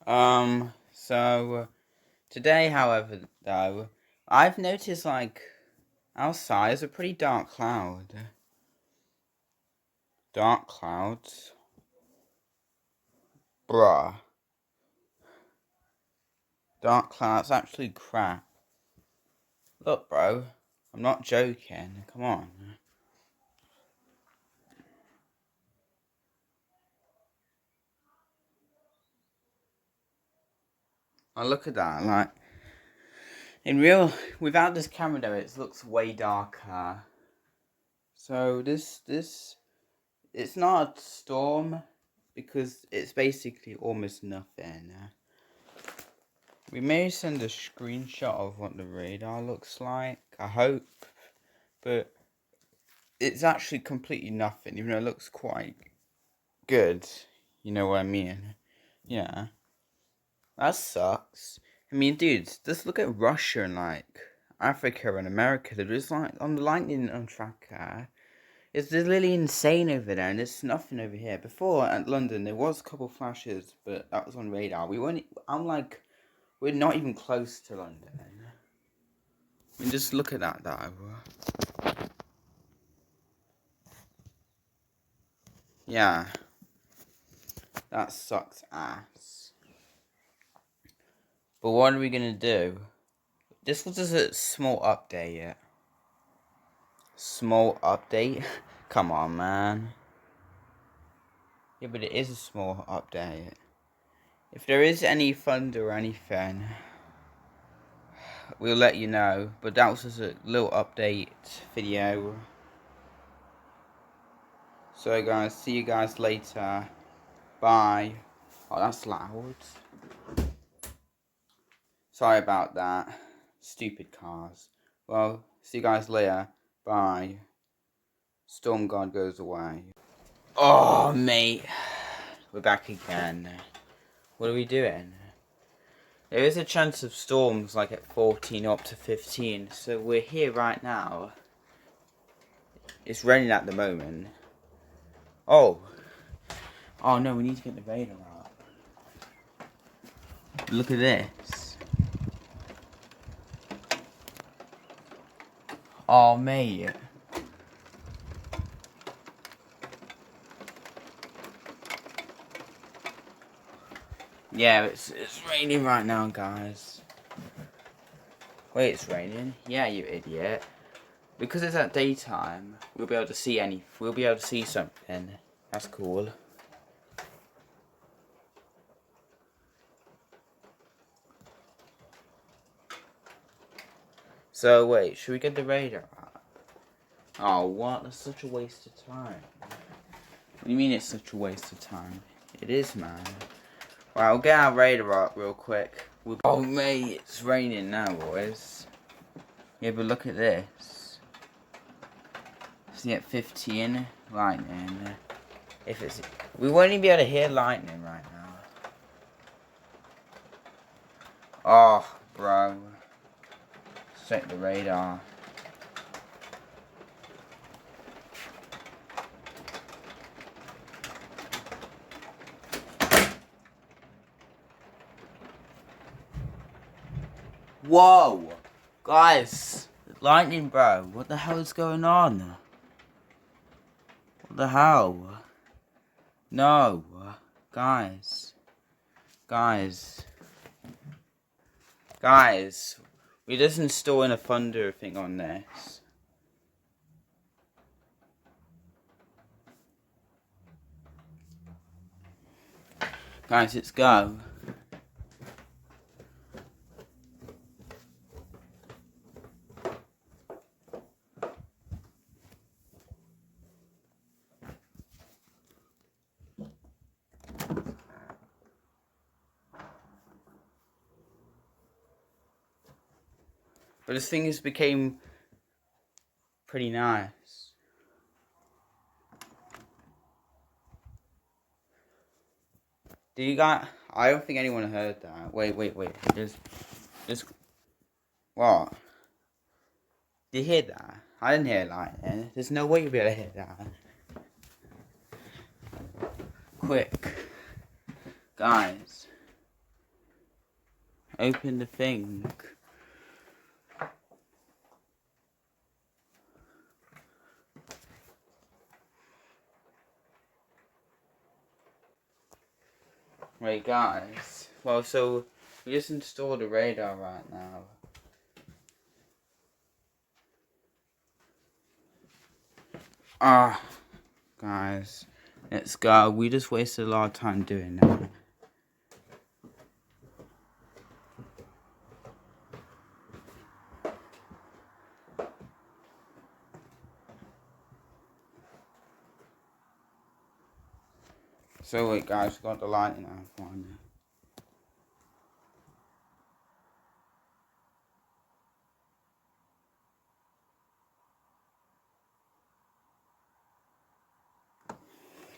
So today, however, though, I've noticed like outside is a pretty dark cloud. Dark clouds. Bruh. Dark clouds actually crap. Look, bro. I'm not joking. Come on. I look at that, like in real without this camera though, it looks way darker. So this it's not a storm because it's basically almost nothing. We may send a screenshot of what the radar looks like, I hope, but it's actually completely nothing, even though it looks quite good, you know what I mean? Yeah. That sucks. I mean, dudes, just look at Russia and, like, Africa and America. They're just, like, on the lightning on tracker. It's just really insane over there, and there's nothing over here. Before, at London, there was a couple flashes, but that was on radar. We're not even close to London. I mean, just look at that, though. Yeah. That sucks ass. But what are we gonna do? This was just a small update. Small update? Come on, man. Yeah, but it is a small update. If there is any thunder or anything, we'll let you know. But that was just a little update video. So guys, see you guys later. Bye. Oh, that's loud. Sorry about that. Stupid cars. Well, see you guys later. Bye. Storm God goes away. Oh, mate. We're back again. What are we doing? There is a chance of storms like at 14 up to 15. So we're here right now. It's raining at the moment. Oh. Oh no, we need to get the radar up. Look at this. Oh, mate. Yeah, it's raining right now, guys. Wait, it's raining? Yeah, you idiot. Because it's at daytime, we'll be able to see something. That's cool. So wait, should we get the radar up? Oh, what? That's such a waste of time. What do you mean it's such a waste of time? It is, man. Right, I'll get our radar up real quick. Oh, mate, it's raining now, boys. Yeah, but look at this. See at 15, lightning. We won't even be able to hear lightning right now. Oh, bro. Check the radar. Whoa! Guys! Lightning, bro. What the hell is going on? What the hell? No. Guys. Guys. Guys. We just installing a thunder thing on this. Guys, let's go. But this thing has became pretty nice. Do you guys? I don't think anyone heard that. Wait. There's. What? Did you hear that? I didn't hear lightning. There's no way you'll be able to hear that. Quick. Guys. Open the thing. Right, guys. Well, so we just installed a radar right now. Guys, let's go. We just wasted a lot of time doing that. So wait, guys, we got the lighting on.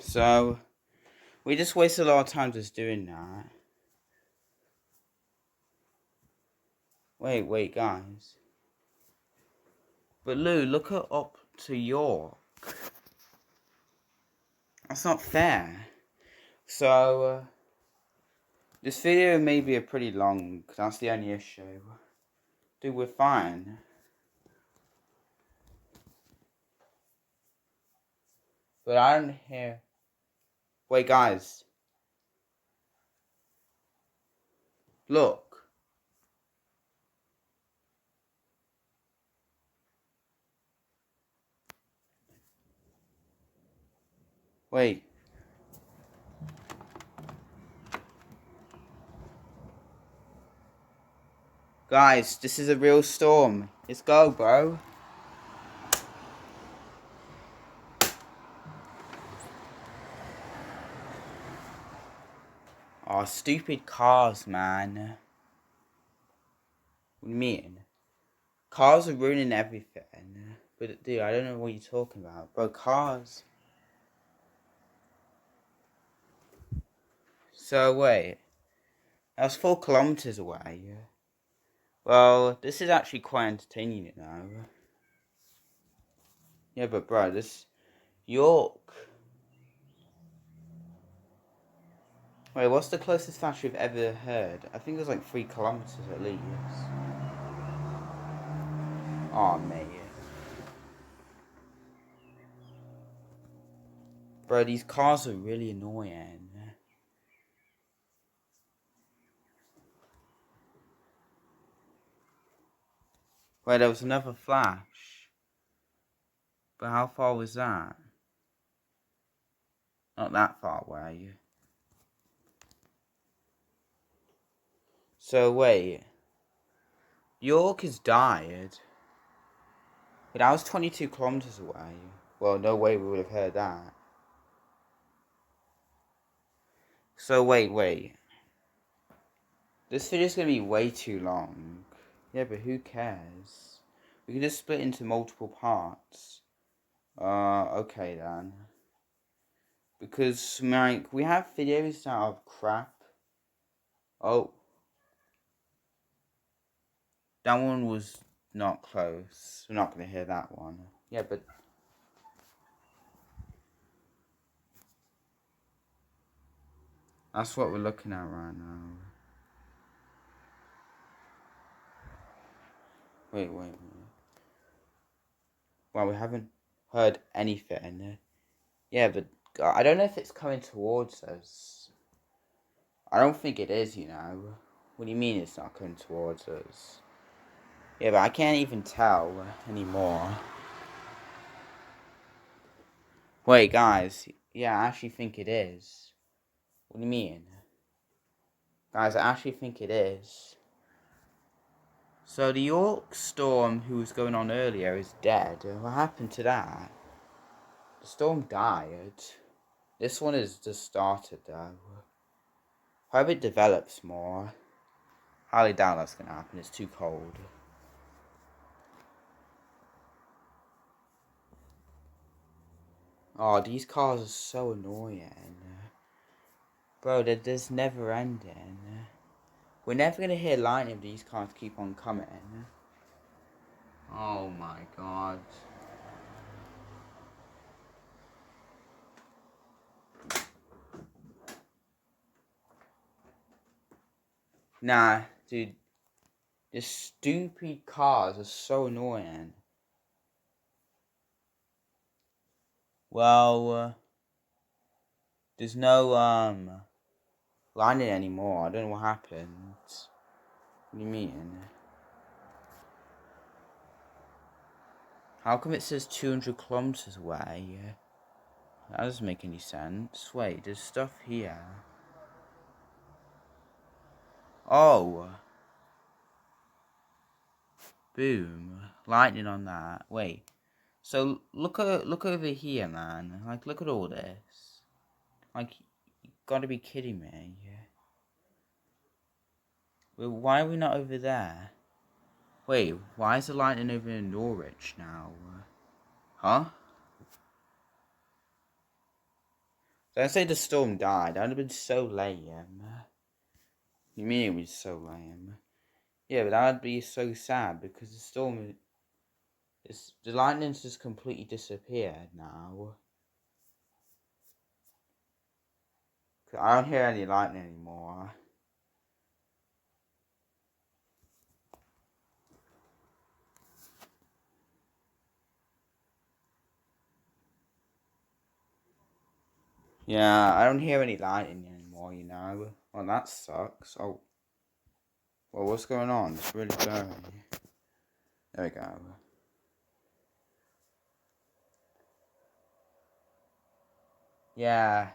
So we just wasted a lot of time just doing that. Wait, guys. But Lou, look up to York. That's not fair. So this video may be pretty long. That's the only issue. Dude, we're fine. But I don't hear. Wait, guys. Look. Wait. Guys, this is a real storm. Let's go, bro. Oh, stupid cars, man. What do you mean? Cars are ruining everything. But, dude, I don't know what you're talking about. Bro, cars. So, wait. That's 4 kilometers away. Well, this is actually quite entertaining, you know. Yeah, but, bro, this... York. Wait, what's the closest factory I've ever heard? I think it was like 3 kilometers at least. Oh, mate. Bro, these cars are really annoying. Wait, there was another flash. But how far was that? Not that far away. So, wait. York has died. But that was 22 kilometers away. Well, no way we would have heard that. So, wait. This video's gonna be way too long. Yeah, but who cares? We can just split into multiple parts. Okay then. Because, like, we have videos that are crap. Oh. That one was not close. We're not gonna hear that one. Yeah, but... That's what we're looking at right now. Wait. Well, we haven't heard anything. Yeah, but I don't know if it's coming towards us. I don't think it is, you know. What do you mean it's not coming towards us? Yeah, but I can't even tell anymore. Wait, guys. Yeah, I actually think it is. What do you mean? Guys, I actually think it is. So the York storm who was going on earlier is dead. What happened to that? The storm died. This one has just started though. Hope it develops more. Highly doubt that's gonna happen, it's too cold. Oh, these cars are so annoying. Bro, they're just never ending. We're never gonna hear lightning if these cars keep on coming. Oh my god. Nah, Dude, these stupid cars are so annoying. Well, there's no, lightning anymore. I don't know what happened. What do you mean? How come it says 200 kilometers away? That doesn't make any sense. Wait, there's stuff here. Oh. Boom. Lightning on that. Wait. So look over here, man. Like, look at all this. Like, you gotta be kidding me. Well, why are we not over there? Wait, why is the lightning over in Norwich now? Huh? Don't say the storm died. That would have been so lame. You mean it was so lame? Yeah, but that would be so sad because the storm is... The lightning's just completely disappeared now. I don't hear any lightning anymore. Yeah, I don't hear any lightning anymore, you know. Well, that sucks. Oh. Well, what's going on? It's really blurry. There we go. Yeah.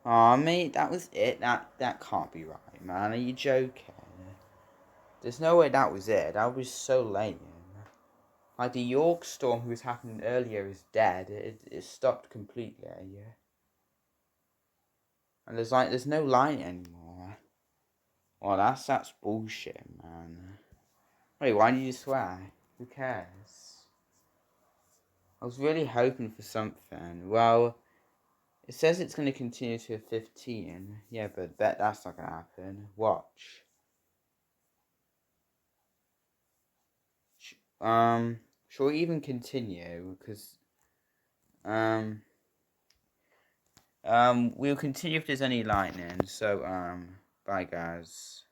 Aw, mate, that was it? That can't be right, man. Are you joking? There's no way that was it. That was so lame. Like, the York storm who was happening earlier is dead. It stopped completely, yeah. And there's no light anymore. Well, that's bullshit, man. Wait, why did you swear? Who cares? I was really hoping for something. Well, it says it's going to continue to 15. Yeah, but bet that's not going to happen. Watch. Shall we even continue? Because, we'll continue if there's any lightning. So, bye guys.